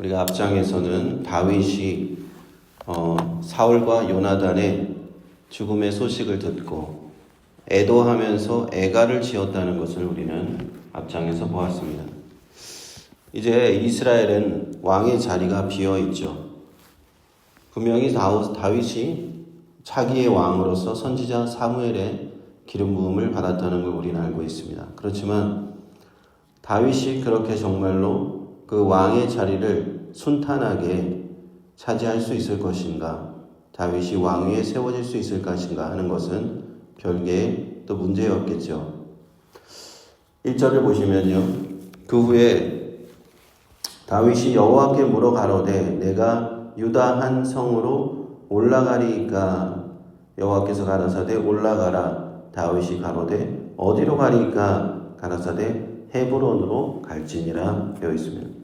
우리가 앞장에서는 다윗이 사울과 요나단의 죽음의 소식을 듣고 애도하면서 애가를 지었다는 것을 우리는 앞장에서 보았습니다. 이제 이스라엘은 왕의 자리가 비어 있죠. 분명히 다윗이 차기의 왕으로서 선지자 사무엘의 기름 부음을 받았다는 걸 우리는 알고 있습니다. 그렇지만 다윗이 그렇게 정말로 그 왕의 자리를 순탄하게 차지할 수 있을 것인가, 다윗이 왕위에 세워질 수 있을 것인가 하는 것은 별개의 또 문제였겠죠. 1절을 보시면요, 그 후에 다윗이 여호와께 물어 가로되 내가 유다 한 성으로 올라가리이까, 여호와께서 가라사대 올라가라. 다윗이 가로되 어디로 가리이까, 가라사대 헤브론으로 갈지니라 되어 있습니다.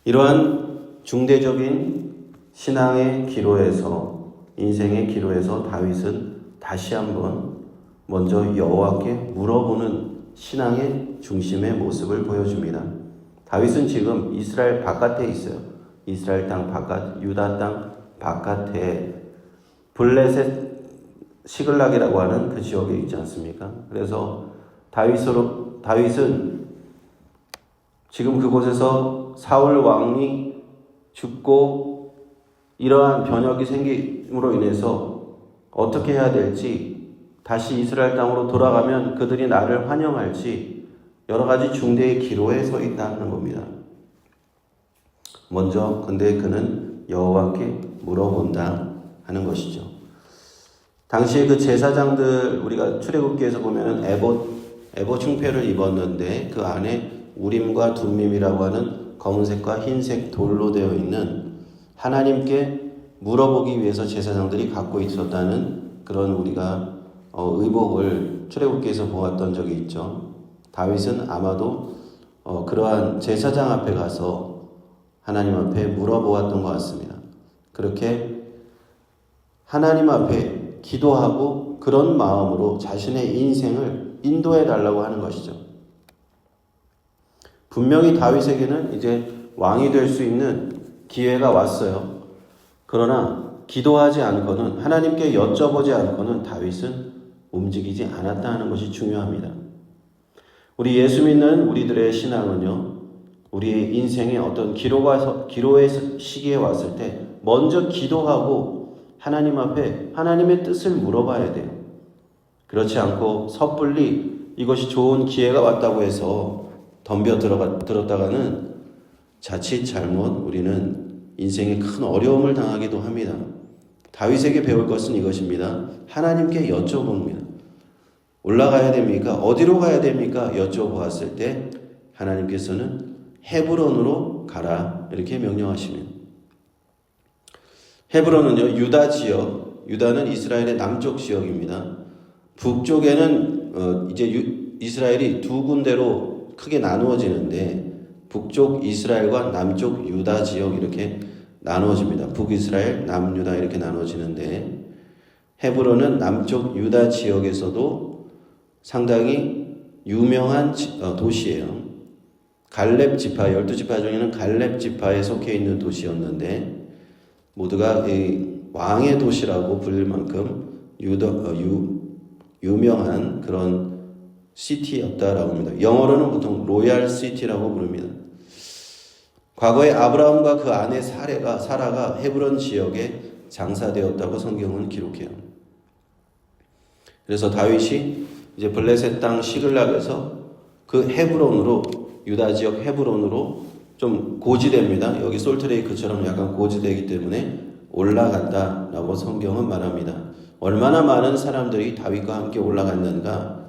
이러한 중대적인 신앙의 기로에서, 인생의 기로에서 다윗은 다시 한번 먼저 여호와께 물어보는 신앙의 중심의 모습을 보여줍니다. 다윗은 지금 이스라엘 바깥에 있어요. 이스라엘 땅 바깥, 유다 땅 바깥에 블레셋 시글락이라고 하는 그 지역에 있지 않습니까? 그래서 다윗은 지금 그곳에서 사울 왕이 죽고 이러한 변혁이 생김으로 인해서 어떻게 해야 될지, 다시 이스라엘 땅으로 돌아가면 그들이 나를 환영할지 여러 가지 중대의 기로에 서 있다는 겁니다. 먼저 근데 그는 여호와께 물어본다 하는 것이죠. 당시에 그 제사장들, 우리가 출애굽기에서 보면 에봇 흉패를 입었는데 그 안에 우림과 둠밈이라고 하는 검은색과 흰색 돌로 되어 있는, 하나님께 물어보기 위해서 제사장들이 갖고 있었다는 그런 우리가 의복을 출애굽기에서 보았던 적이 있죠. 다윗은 아마도 그러한 제사장 앞에 가서 하나님 앞에 물어보았던 것 같습니다. 그렇게 하나님 앞에 기도하고 그런 마음으로 자신의 인생을 인도해 달라고 하는 것이죠. 분명히 다윗에게는 이제 왕이 될 수 있는 기회가 왔어요. 그러나 기도하지 않고는, 하나님께 여쭤보지 않고는 다윗은 움직이지 않았다 하는 것이 중요합니다. 우리 예수 믿는 우리들의 신앙은요, 우리의 인생의 어떤 기로의 시기에 왔을 때 먼저 기도하고 하나님 앞에 하나님의 뜻을 물어봐야 돼요. 그렇지 않고 섣불리 이것이 좋은 기회가 왔다고 해서 덤벼 들었다가는 자칫 잘못 우리는 인생에 큰 어려움을 당하기도 합니다. 다윗에게 배울 것은 이것입니다. 하나님께 여쭤봅니다. 올라가야 됩니까? 어디로 가야 됩니까? 여쭤보았을 때 하나님께서는 헤브론으로 가라 이렇게 명령하시면, 헤브론은요 유다 지역, 유다는 이스라엘의 남쪽 지역입니다. 북쪽에는 이제 이스라엘이 두 군데로 크게 나누어지는데 북쪽 이스라엘과 남쪽 유다 지역 이렇게 나누어집니다. 북이스라엘, 남유다 이렇게 나누어지는데 헤브론은 남쪽 유다 지역에서도 상당히 유명한 도시예요. 갈렙 지파, 12지파 중에는 갈렙 지파에 속해 있는 도시였는데 모두가 왕의 도시라고 불릴 만큼 유명한 그런 시티였다라고 합니다. 영어로는 보통 로얄 시티라고 부릅니다. 과거에 아브라함과 그 아내 사라가 헤브론 지역에 장사되었다고 성경은 기록해요. 그래서 다윗이 이제 블레셋 땅 시글락에서 그 헤브론으로, 유다 지역 헤브론으로 좀 고지됩니다. 여기 솔트레이크처럼 약간 고지되기 때문에 올라갔다라고 성경은 말합니다. 얼마나 많은 사람들이 다윗과 함께 올라갔는가?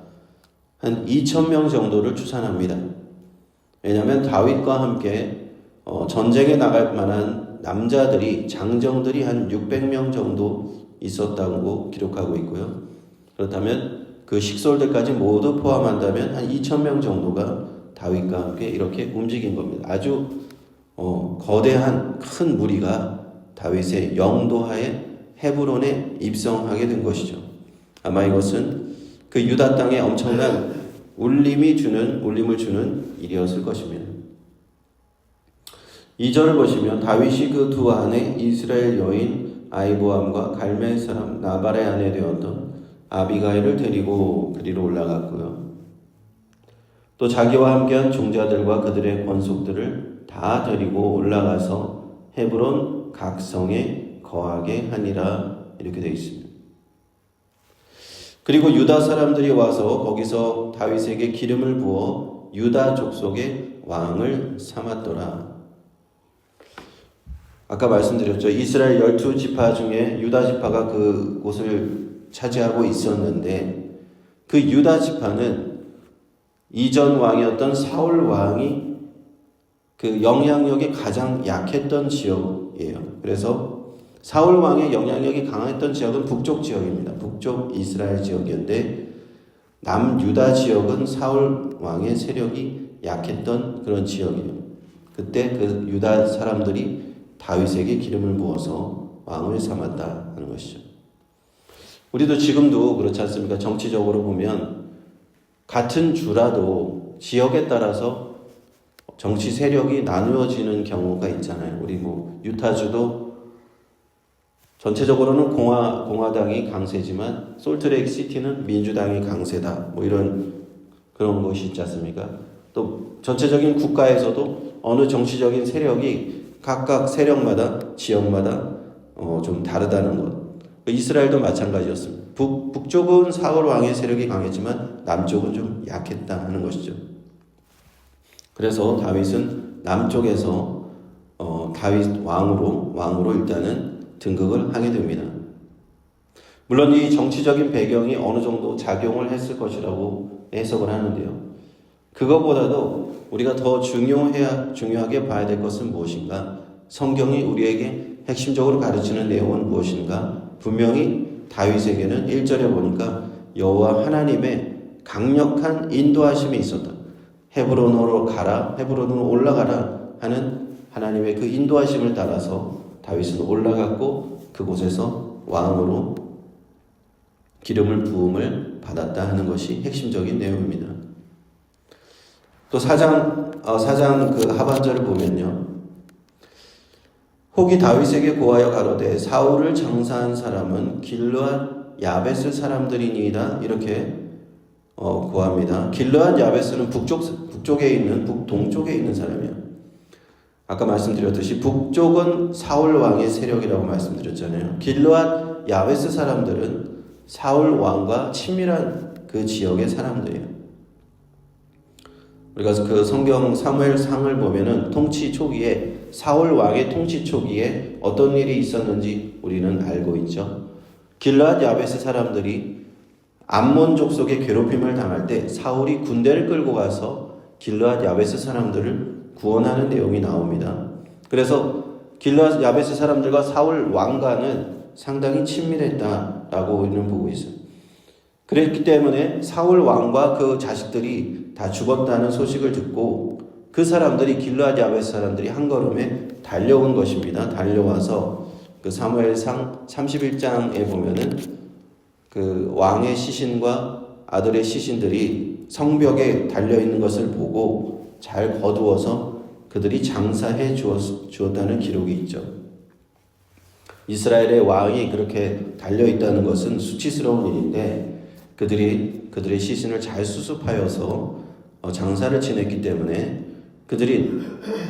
한 2,000명 정도를 추산합니다. 왜냐하면 다윗과 함께 전쟁에 나갈 만한 남자들이, 장정들이 한 600명 정도 있었다고 기록하고 있고요. 그렇다면 그 식솔들까지 모두 포함한다면 한 2,000명 정도가 다윗과 함께 이렇게 움직인 겁니다. 아주 거대한 큰 무리가 다윗의 영도하에 헤브론에 입성하게 된 것이죠. 아마 이것은 그 유다 땅에 엄청난 울림을 주는 일이었을 것입니다. 2절을 보시면 다윗이 그 두 아내 이스라엘 여인 아이보암과 갈멜 사람 나발의 아내 되었던 아비가일을 데리고 그리로 올라갔고요. 또 자기와 함께한 종자들과 그들의 권속들을 다 데리고 올라가서 헤브론 각성에 거하게 하니라 이렇게 되어 있습니다. 그리고 유다 사람들이 와서 거기서 다윗에게 기름을 부어 유다 족속의 왕을 삼았더라. 아까 말씀드렸죠. 이스라엘 12지파 중에 유다 지파가 그곳을 차지하고 있었는데 그 유다 지파는 이전 왕이었던 사울 왕이 그 영향력이 가장 약했던 지역이에요. 그래서 사울 왕의 영향력이 강했던 지역은 북쪽 지역입니다. 북쪽 이스라엘 지역이었는데 남유다 지역은 사울 왕의 세력이 약했던 그런 지역이에요. 그때 그 유다 사람들이 다윗에게 기름을 부어서 왕을 삼았다 하는 것이죠. 우리도 지금도 그렇지 않습니까? 정치적으로 보면 같은 주라도 지역에 따라서 정치 세력이 나누어지는 경우가 있잖아요. 우리 유타주도 전체적으로는 공화당이 강세지만 솔트레이크 시티는 민주당이 강세다. 이런 그런 것이 있지 않습니까? 또 전체적인 국가에서도 어느 정치적인 세력이 각각 세력마다 지역마다 좀 다르다는 것. 이스라엘도 마찬가지였습니다. 북쪽은 사울 왕의 세력이 강했지만 남쪽은 좀 약했다 하는 것이죠. 그래서 다윗은 남쪽에서 다윗 왕으로 일단은 등극을 하게 됩니다. 물론 이 정치적인 배경이 어느 정도 작용을 했을 것이라고 해석을 하는데요. 그것보다도 우리가 더 중요하게 봐야 될 것은 무엇인가? 성경이 우리에게 핵심적으로 가르치는 내용은 무엇인가? 분명히 다윗에게는 1절에 보니까 여호와 하나님의 강력한 인도하심이 있었다. 헤브론으로 가라, 헤브론으로 올라가라 하는 하나님의 그 인도하심을 따라서 다윗은 올라갔고 그곳에서 왕으로 기름을 부음을 받았다 하는 것이 핵심적인 내용입니다. 또 4장 그 하반절을 보면요. 혹이 다윗에게 고하여 가로되 사울을 장사한 사람은 길르앗 야베스 사람들이니이다 이렇게 고합니다. 길르앗 야베스는 북쪽에 있는 북동쪽에 있는 사람이에요. 아까 말씀드렸듯이 북쪽은 사울 왕의 세력이라고 말씀드렸잖아요. 길르앗 야베스 사람들은 사울 왕과 친밀한 그 지역의 사람들이에요. 우리가 그 성경 사무엘상을 보면은 통치 초기에 사울 왕의 통치 초기에 어떤 일이 있었는지 우리는 알고 있죠. 길르앗 야베스 사람들이 암몬 족속의 괴롭힘을 당할 때 사울이 군대를 끌고 가서 길르앗 야베스 사람들을 구원하는 내용이 나옵니다. 그래서 길르앗 야베스 사람들과 사울 왕과는 상당히 친밀했다라고 우리는 보고 있어요. 그랬기 때문에 사울 왕과 그 자식들이 다 죽었다는 소식을 듣고 그 사람들이 길르앗 야베스 사람들이 한 걸음에 달려온 것입니다. 달려와서 그 사무엘상 31장에 보면은 그 왕의 시신과 아들의 시신들이 성벽에 달려 있는 것을 보고 잘 거두어서 그들이 장사해 주었다는 기록이 있죠. 이스라엘의 왕이 그렇게 달려 있다는 것은 수치스러운 일인데 그들의 시신을 잘 수습하여서 장사를 지냈기 때문에 그들이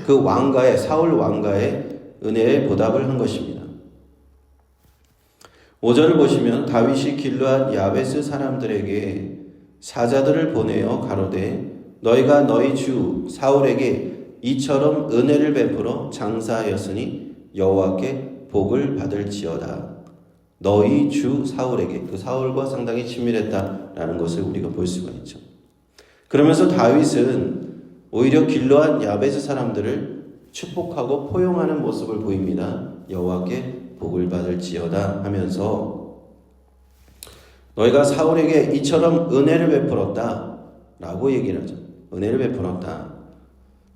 그 사울 왕가의 은혜에 보답을 한 것입니다. 5절을 보시면 다윗이 길르앗 야베스 사람들에게 사자들을 보내어 가로되 너희가 너희 주 사울에게 이처럼 은혜를 베풀어 장사하였으니 여호와께 복을 받을지어다. 너희 주 사울에게, 그 사울과 상당히 친밀했다라는 것을 우리가 볼 수가 있죠. 그러면서 다윗은 오히려 길르앗 야베스 사람들을 축복하고 포용하는 모습을 보입니다. 여호와께 복을 받을지어다 하면서 너희가 사울에게 이처럼 은혜를 베풀었다 라고 얘기를 하죠. 은혜를 베풀었다.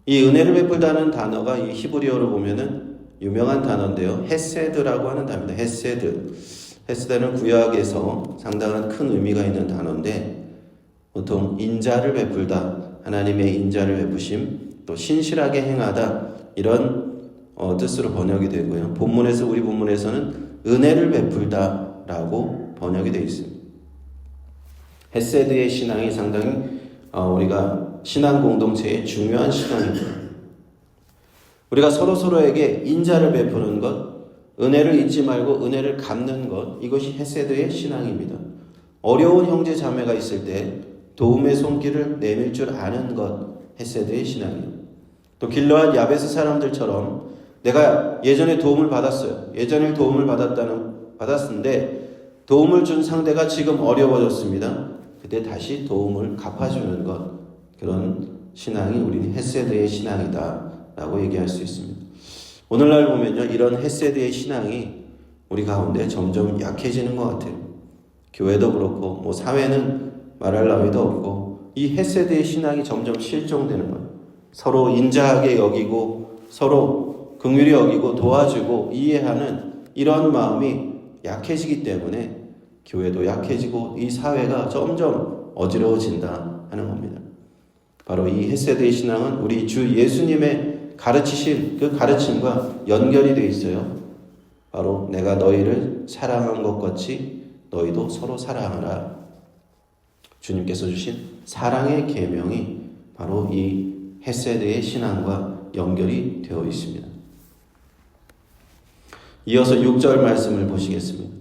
이 은혜를 베풀다는 단어가 이 히브리어로 보면은 유명한 단어인데요. 헤세드라고 하는 단어입니다. 헤세드는 구약에서 상당한 큰 의미가 있는 단어인데 보통 인자를 베풀다, 하나님의 인자를 베푸심, 또 신실하게 행하다 이런 뜻으로 번역이 되고요. 우리 본문에서는 은혜를 베풀다라고 번역이 되어 있습니다. 헤세드의 신앙이 상당히 우리가 신앙 공동체의 중요한 신앙입니다. 우리가 서로에게 인자를 베푸는 것, 은혜를 잊지 말고 은혜를 갚는 것, 이것이 헤세드의 신앙입니다. 어려운 형제 자매가 있을 때 도움의 손길을 내밀 줄 아는 것, 헤세드의 신앙이에요. 또 길르앗 야베스 사람들처럼 내가 예전에 도움을 받았어요. 예전에 도움을 받았는데 도움을 준 상대가 지금 어려워졌습니다. 그때 다시 도움을 갚아주는 것, 그런 신앙이 우리는 헤세드의 신앙이다 라고 얘기할 수 있습니다. 오늘날 보면요, 이런 헤세드의 신앙이 우리 가운데 점점 약해지는 것 같아요. 교회도 그렇고 사회는 말할 나위도 없고 이 헤세드의 신앙이 점점 실종되는 거예요. 서로 인자하게 여기고 서로 긍휼히 여기고 도와주고 이해하는 이런 마음이 약해지기 때문에 교회도 약해지고 이 사회가 점점 어지러워진다 하는 겁니다. 바로 이 헤세드의 신앙은 우리 주 예수님의 가르치신 그 가르침과 연결이 되어 있어요. 바로 내가 너희를 사랑한 것 같이 너희도 서로 사랑하라. 주님께서 주신 사랑의 계명이 바로 이 헤세드의 신앙과 연결이 되어 있습니다. 이어서 6절 말씀을 보시겠습니다.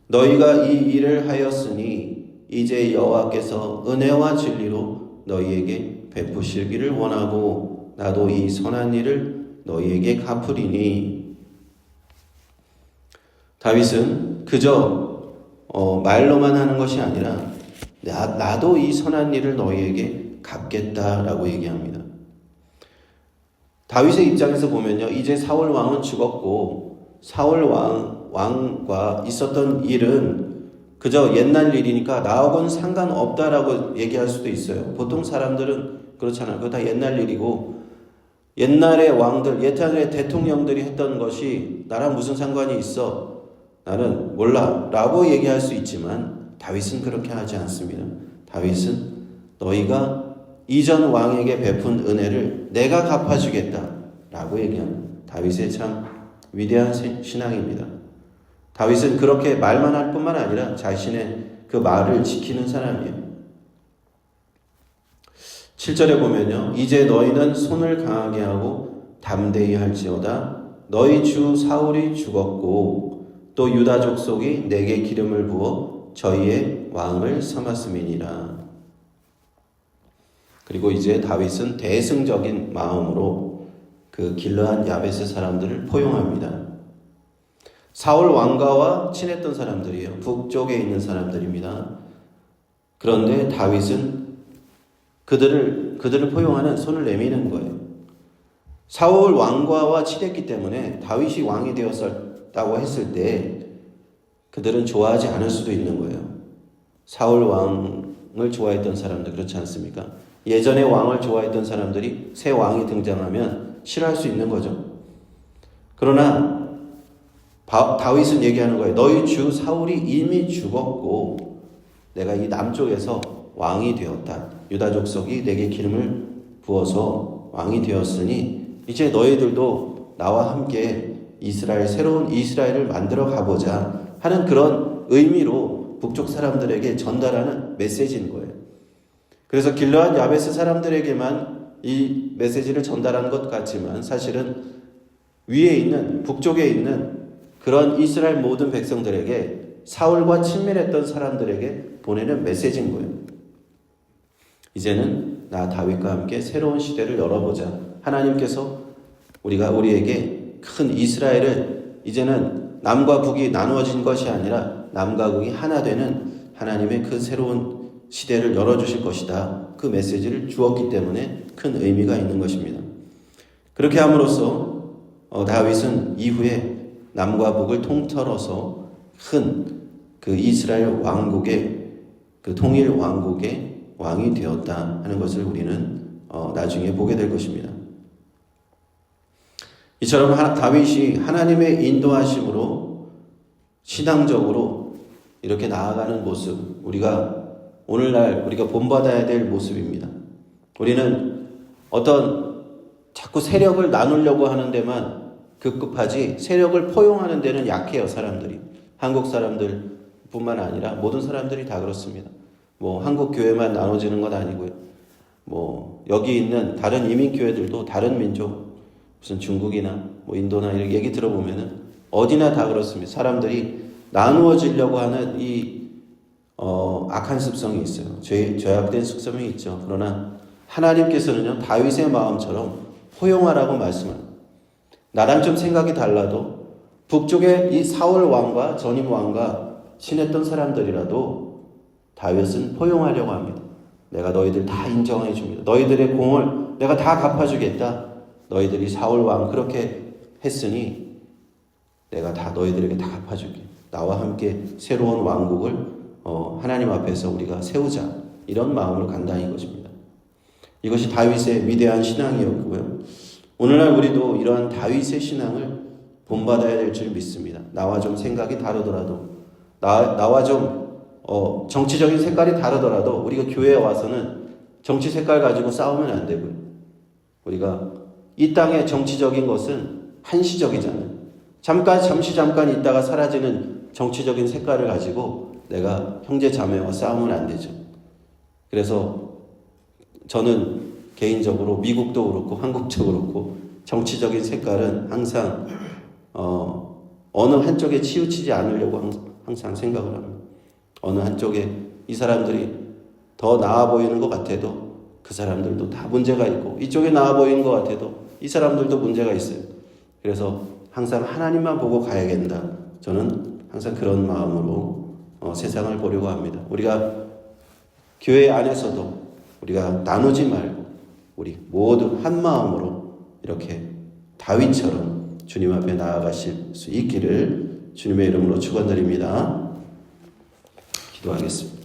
너희가 이 일을 하였으니 이제 여호와께서 은혜와 진리로 너희에게 베푸시기를 원하고 나도 이 선한 일을 너희에게 갚으리니. 다윗은 그저 말로만 하는 것이 아니라 나도 이 선한 일을 너희에게 갚겠다라고 얘기합니다. 다윗의 입장에서 보면요, 이제 사울 왕은 죽었고 사울 왕과 있었던 일은 그저 옛날 일이니까 나하고는 상관없다라고 얘기할 수도 있어요. 보통 사람들은 그렇잖아요. 그거 다 옛날 일이고 옛날의 왕들, 옛날의 대통령들이 했던 것이 나랑 무슨 상관이 있어? 나는 몰라 라고 얘기할 수 있지만 다윗은 그렇게 하지 않습니다. 다윗은 너희가 이전 왕에게 베푼 은혜를 내가 갚아주겠다 라고 얘기합니다. 다윗의 참 위대한 신앙입니다. 다윗은 그렇게 말만 할 뿐만 아니라 자신의 그 말을 지키는 사람이에요. 7절에 보면요, 이제 너희는 손을 강하게 하고 담대히 할지어다. 너희 주 사울이 죽었고 또 유다 족속이 내게 기름을 부어 저희의 왕을 삼았음이니라. 그리고 이제 다윗은 대승적인 마음으로 그 길르앗 야베스 사람들을 포용합니다. 사울 왕가와 친했던 사람들이에요. 북쪽에 있는 사람들입니다. 그런데 다윗은 그들을 포용하는 손을 내미는 거예요. 사울 왕가와 친했기 때문에 다윗이 왕이 되었다고 했을 때 그들은 좋아하지 않을 수도 있는 거예요. 사울 왕을 좋아했던 사람들 그렇지 않습니까? 예전에 왕을 좋아했던 사람들이 새 왕이 등장하면 싫어할 수 있는 거죠. 그러나 다윗은 얘기하는 거예요. 너희 주 사울이 이미 죽었고 내가 이 남쪽에서 왕이 되었다. 유다 족속이 내게 기름을 부어서 왕이 되었으니 이제 너희들도 나와 함께 새로운 이스라엘을 만들어 가보자 하는 그런 의미로 북쪽 사람들에게 전달하는 메시지인 거예요. 그래서 길르앗 야베스 사람들에게만 이 메시지를 전달한 것 같지만 사실은 위에 있는 북쪽에 있는 그런 이스라엘 모든 백성들에게 사울과 친밀했던 사람들에게 보내는 메시지인 거예요. 이제는 나 다윗과 함께 새로운 시대를 열어보자. 하나님께서 우리에게 큰 이스라엘을 이제는 남과 북이 나누어진 것이 아니라 남과 북이 하나 되는 하나님의 그 새로운 시대를 열어주실 것이다. 그 메시지를 주었기 때문에 큰 의미가 있는 것입니다. 그렇게 함으로써 다윗은 이후에 남과 북을 통틀어서 큰 그 이스라엘 왕국의 그 통일 왕국의 왕이 되었다 하는 것을 우리는 나중에 보게 될 것입니다. 이처럼 다윗이 하나님의 인도하심으로 신앙적으로 이렇게 나아가는 모습, 오늘날 우리가 본받아야 될 모습입니다. 우리는 어떤 자꾸 세력을 나누려고 하는 데만 급급하지 세력을 포용하는 데는 약해요, 사람들이. 한국 사람들뿐만 아니라 모든 사람들이 다 그렇습니다. 뭐 한국 교회만 나눠지는 건 아니고요. 뭐 여기 있는 다른 이민 교회들도 다른 민족, 무슨 중국이나 뭐 인도나 이렇게 얘기 들어보면은 어디나 다 그렇습니다. 사람들이 나누어지려고 하는 이 악한 습성이 있어요. 죄악된 습성이 있죠. 그러나 하나님께서는요, 다윗의 마음처럼 포용하라고 말씀합니다. 나랑 좀 생각이 달라도 북쪽에 이 사울 왕과 전임 왕과 친했던 사람들이라도 다윗은 포용하려고 합니다. 내가 너희들 다 인정해 줍니다. 너희들의 공을 내가 다 갚아주겠다. 너희들이 사울 왕 그렇게 했으니 내가 다 너희들에게 다 갚아줄게. 나와 함께 새로운 왕국을 하나님 앞에서 우리가 세우자. 이런 마음으로 간다는 것입니다. 이것이 다윗의 위대한 신앙이었고요. 오늘날 우리도 이러한 다윗의 신앙을 본받아야 될 줄 믿습니다. 나와 좀 생각이 다르더라도 나와 좀 정치적인 색깔이 다르더라도 우리가 교회에 와서는 정치 색깔 가지고 싸우면 안 되고요. 우리가 이 땅의 정치적인 것은 한시적이잖아요. 잠시 있다가 사라지는 정치적인 색깔을 가지고 내가 형제 자매와 싸우면 안 되죠. 그래서 저는 개인적으로 미국도 그렇고 한국도 그렇고 정치적인 색깔은 항상 어느 한쪽에 치우치지 않으려고 항상 생각을 합니다. 어느 한쪽에 이 사람들이 더 나아 보이는 것 같아도 그 사람들도 다 문제가 있고 이쪽에 나아 보이는 것 같아도 이 사람들도 문제가 있어요. 그래서 항상 하나님만 보고 가야겠다. 저는 항상 그런 마음으로 세상을 보려고 합니다. 우리가 교회 안에서도 우리가 나누지 말고 우리 모두 한 마음으로 이렇게 다윗처럼 주님 앞에 나아가실 수 있기를 주님의 이름으로 축원드립니다. 기도하겠습니다.